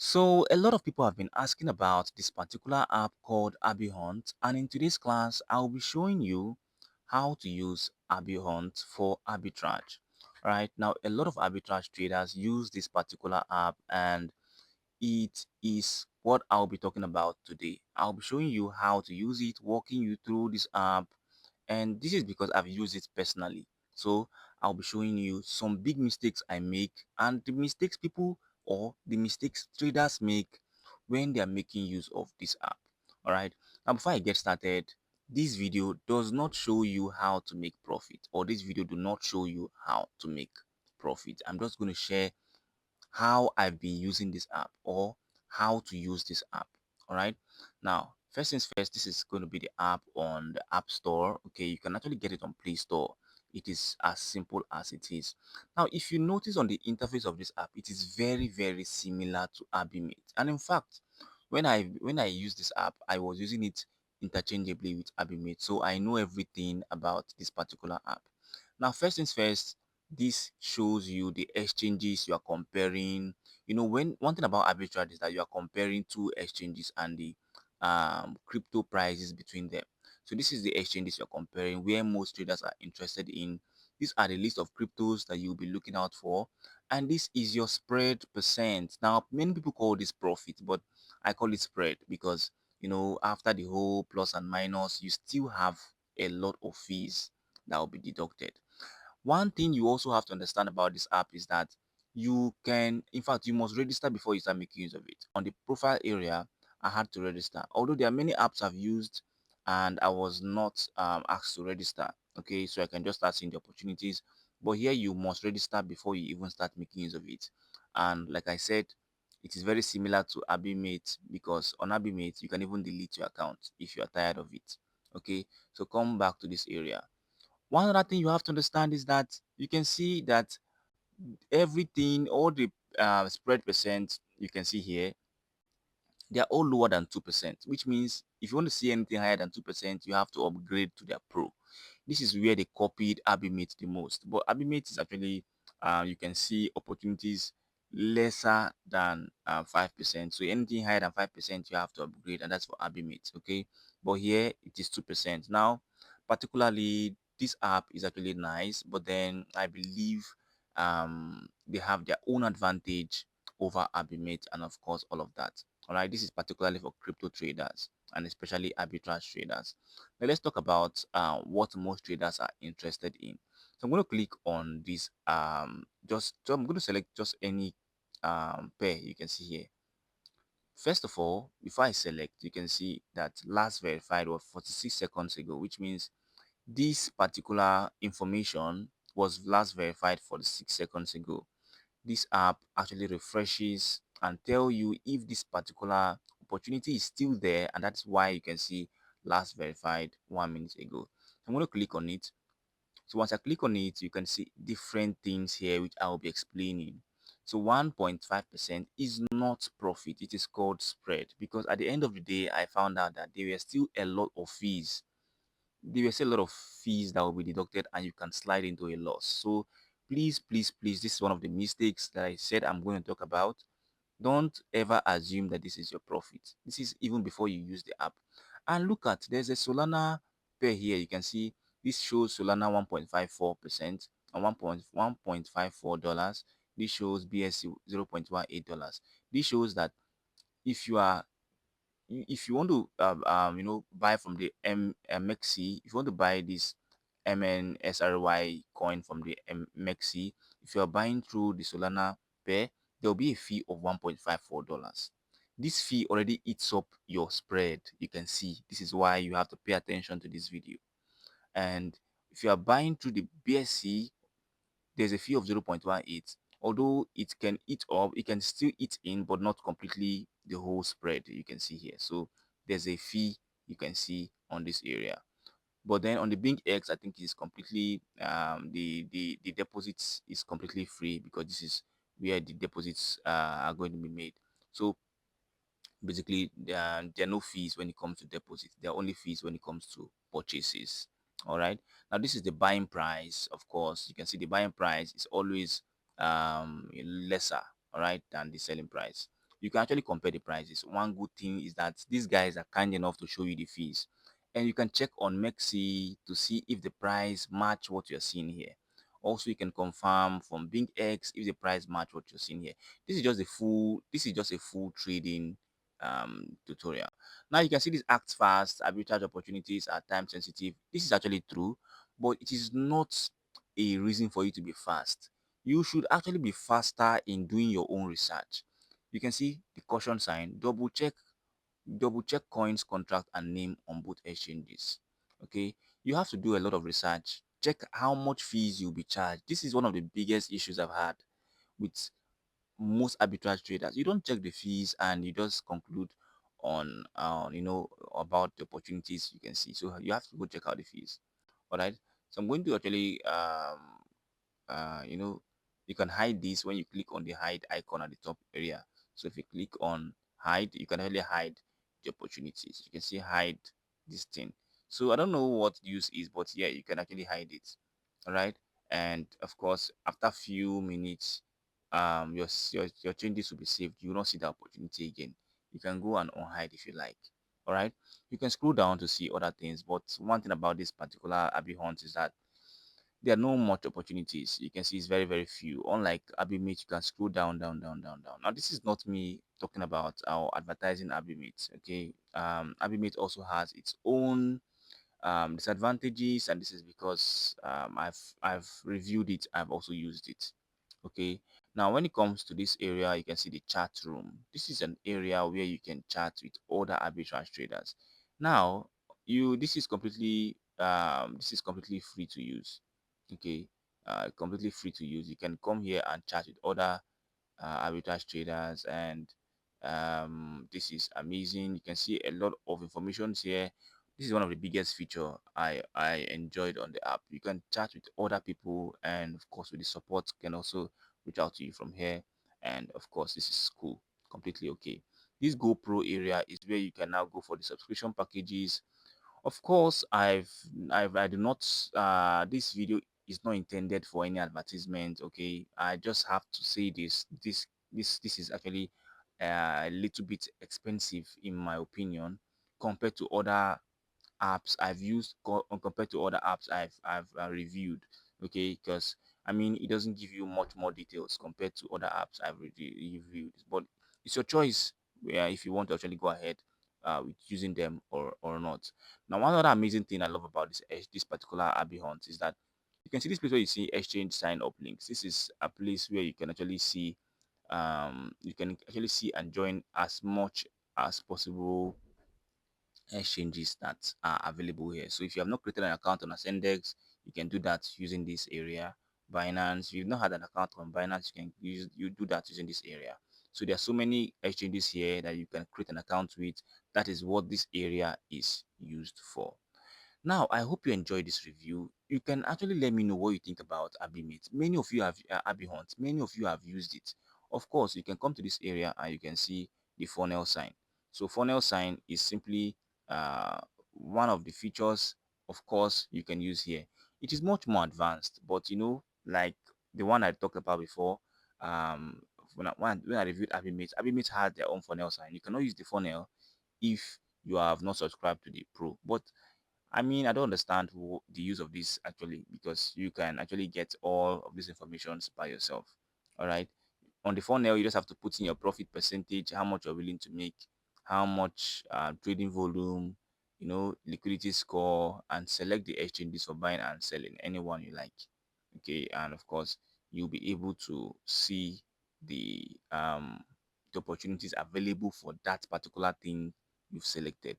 So a lot of people have been asking about this particular app called Arbihunt, and in today's class I'll be showing you how to use Arbihunt for arbitrage. Right now, a lot of arbitrage traders use this particular app, and it is what I'll be talking about today. I'll be showing you how to use it, walking you through this app, and this is because I've used it personally. So I'll be showing you some big mistakes I make and the mistakes people or the mistakes traders make when they are making use of this app. All right. Now, before I get started, this video does not show you how to make profit, or this video do not show you how to make profit. I'm just going to share how I've been using this app or how to use this app. All right. Now, first things first, this is going to be the app on the App Store. Okay, you can actually get it on Play Store. It is as simple as it is. Now, if you notice on the interface of this app, it is very similar to Arbimate. And in fact, when I use this app, I was using it interchangeably with Arbimate, so I know everything about this particular app. Now, first things first, this shows you the exchanges you are comparing. You know, when one thing about arbitrage is that you are comparing two exchanges and the crypto prices between them. So this is the exchanges you're comparing, where most traders are interested in. These are the list of cryptos that you'll be looking out for, and this is your spread percent. Now, many people call this profit, but I call it spread because, you know, after the whole plus and minus, you still have a lot of fees that will be deducted. One thing you also have to understand about this app is that you can, in fact, you must register before you start making use of it. On the profile area, I had to register. Although there are many apps I've used and I was not asked to register. Okay, so I can just start seeing the opportunities. But here you must register before you even start making use of it. And like I said, it is very similar to Arbimate because on Arbimate, you can even delete your account if you are tired of it. Okay, so come back to this area. One other thing you have to understand is that you can see that everything, all the spread percent you can see here, they are all lower than 2%, which means if you want to see anything higher than 2%, you have to upgrade to their pro. This is where they copied Arbimate the most. But Arbimate is actually, you can see opportunities lesser than 5%. So anything higher than 5%, you have to upgrade, and that's for Arbimate. Okay, but here it is 2%. Now, particularly, this app is actually nice, but then I believe they have their own advantage over Arbimate, and of course, all of that. All right, this is particularly for crypto traders and especially arbitrage traders. Now let's talk about what most traders are interested in. So I'm going to click on this. So I'm going to select just any pair you can see here. First of all, before I select, you can see that last verified was 46 seconds ago, which means this particular information was last verified 46 seconds ago. This app actually refreshes and tell you if this particular opportunity is still there, and that's why you can see last verified 1 minute ago. I'm going to click on it. So once I click on it, you can see different things here which I will be explaining. So 1.5% is not profit, it is called spread, because at the end of the day I found out that there were still a lot of fees. There were still a lot of fees that will be deducted and you can slide into a loss. So please, this is one of the mistakes that I said I'm going to talk about. Don't ever assume that this is your profit. This is even before you use the app. And look at, there's a Solana pair here. You can see this shows Solana 1.54% and $1.54. This shows BSC $0.18. This shows that if you are if you want to buy from the MXC, if you want to buy this MNSRY coin from the MXC, if you are buying through the Solana pair, there will be a fee of $1.54. This fee already eats up your spread. You can see this is why you have to pay attention to this video. And if you are buying through the BSC, there's a fee of 0.18. Although it can eat up, it can still eat in, but not completely the whole spread you can see here. So there's a fee you can see on this area. But then on the Bing X, I think it's completely the deposits is completely free because this is where the deposits are going to be made. So basically there are no fees when it comes to deposits. There are only fees when it comes to purchases. All right, now this is the buying price. Of course, you can see the buying price is always lesser, all right, than the selling price. you can actually compare the prices. One good thing is that these guys are kind enough to show you the fees, and you can check on Mexi to see if the price match what you're seeing here. Also, you can confirm from Bing X if the price match what you're seeing here. This is just a full trading tutorial. Now you can see this act fast, arbitrage opportunities are time sensitive. This is actually true, but it is not a reason for you to be fast. You should actually be faster in doing your own research. You can see the caution sign. Double check coins, contract, and name on both exchanges. Okay, you have to do a lot of research. Check how much fees you'll be charged. This is one of the biggest issues I've had with most arbitrage traders. You don't check the fees and you just conclude on about the opportunities you can see. So you have to go check out the fees. All right. So I'm going to actually you know, you can hide this when you click on the hide icon at the top area. So if you click on hide, you can only hide the opportunities. You can see hide this thing. So I don't know what use is, but yeah, you can actually hide it. All right. And of course, after few minutes, your changes will be saved. You will not see the opportunity again. You can go and unhide if you like. All right. You can scroll down to see other things, but one thing about this particular Arbihunt is that there are no much opportunities. You can see it's very, very few. Unlike Abimate, you can scroll down, down, down, down, down. Now, this is not me talking about our advertising Abimate. Okay. Abimate also has its own disadvantages, and this is because I've reviewed it, I've also used it. Okay, now when it comes to this area, you can see the chat room. This is an area where you can chat with other arbitrage traders. Now, this is completely free to use. Okay, completely free to use. You can come here and chat with other arbitrage traders, and this is amazing. You can see a lot of information here. This is one of the biggest feature I enjoyed on the app. You can chat with other people, and of course with the support can also reach out to you from here. And of course this is cool, completely okay. This GoPro area is where you can now go for the subscription packages. Of course, I do not. This video is not intended for any advertisement. Okay, I just have to say this. This is actually a little bit expensive in my opinion compared to other apps I've used compared to other apps I've reviewed. Okay, because I mean it doesn't give you much more details compared to other apps I've reviewed, but it's your choice where if you want to actually go ahead with using them or not. Now, one other amazing thing I love about this particular Arbihunt is that you can see this place where you see exchange sign up links. This is a place where you can actually see and join as much as possible exchanges that are available here. So if you have not created an account on Ascendex, you can do that using this area. Binance, if you've not had an account on Binance, you do that using this area. So there are so many exchanges here that you can create an account with. That is what this area is used for. Now, I hope you enjoyed this review. You can actually let me know what you think about Abimate. Many of you have Abihunt. Many of you have used it. Of course, you can come to this area and you can see the funnel sign. So funnel sign is simply uh, one of the features, of course, you can use here. It is much more advanced, but like the one I talked about before, when I reviewed Abimate, Abimate had their own funnel sign. You cannot use the funnel if you have not subscribed to the Pro. But I mean, I don't understand the use of this actually, because you can actually get all of these informations by yourself. All right. On the funnel, you just have to put in your profit percentage, how much you're willing to make, how much trading volume, liquidity score, and select the exchanges for buying and selling, anyone you like. Okay. And of course, you'll be able to see the the opportunities available for that particular thing you've selected.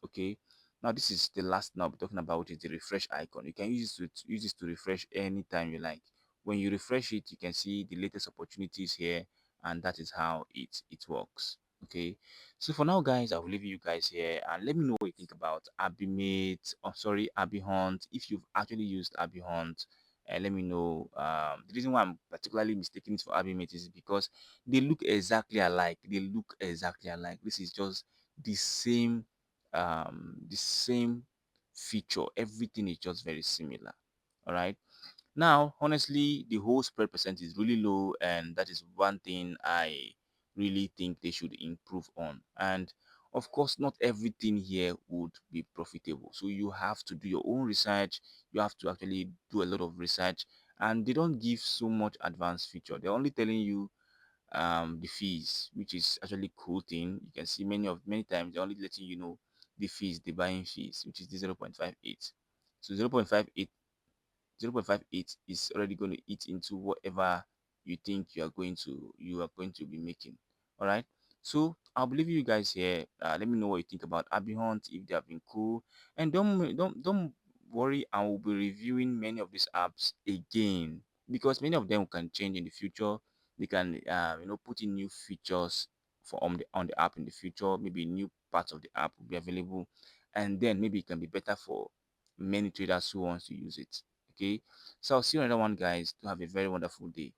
Okay, now this is the last now we're talking about, which is the refresh icon. You can use this to refresh anytime you like. When you refresh it, you can see the latest opportunities here, and that is how it works. Okay, so for now guys, I will leave you guys here and let me know what you think about Abimate, oh sorry, Arbihunt. If you've actually used Arbihunt, let me know. The reason why I'm particularly mistaking it for Abimate is because they look exactly alike. This is just the same feature. Everything is just very similar. All right, now honestly the whole spread percent is really low, and that is one thing I really think they should improve on. And of course, not everything here would be profitable, so you have to do your own research. You have to actually do a lot of research, and they don't give so much advanced feature. They're only telling you the fees, which is actually cool thing. You can see many times they're only letting you know the fees, the buying fees, which is the 0.58. So 0.58 is already going to eat into whatever you think you are going to be making. All right, so I'll believe you guys here. Let me know what you think about Arbihunt, if they have been cool. And don't worry, I will be reviewing many of these apps again, because many of them can change in the future. They can put in new features for on the app in the future. Maybe new parts of the app will be available, and then maybe it can be better for many traders who wants to use it. Okay, so I'll see you on another one, guys. To have a very wonderful day.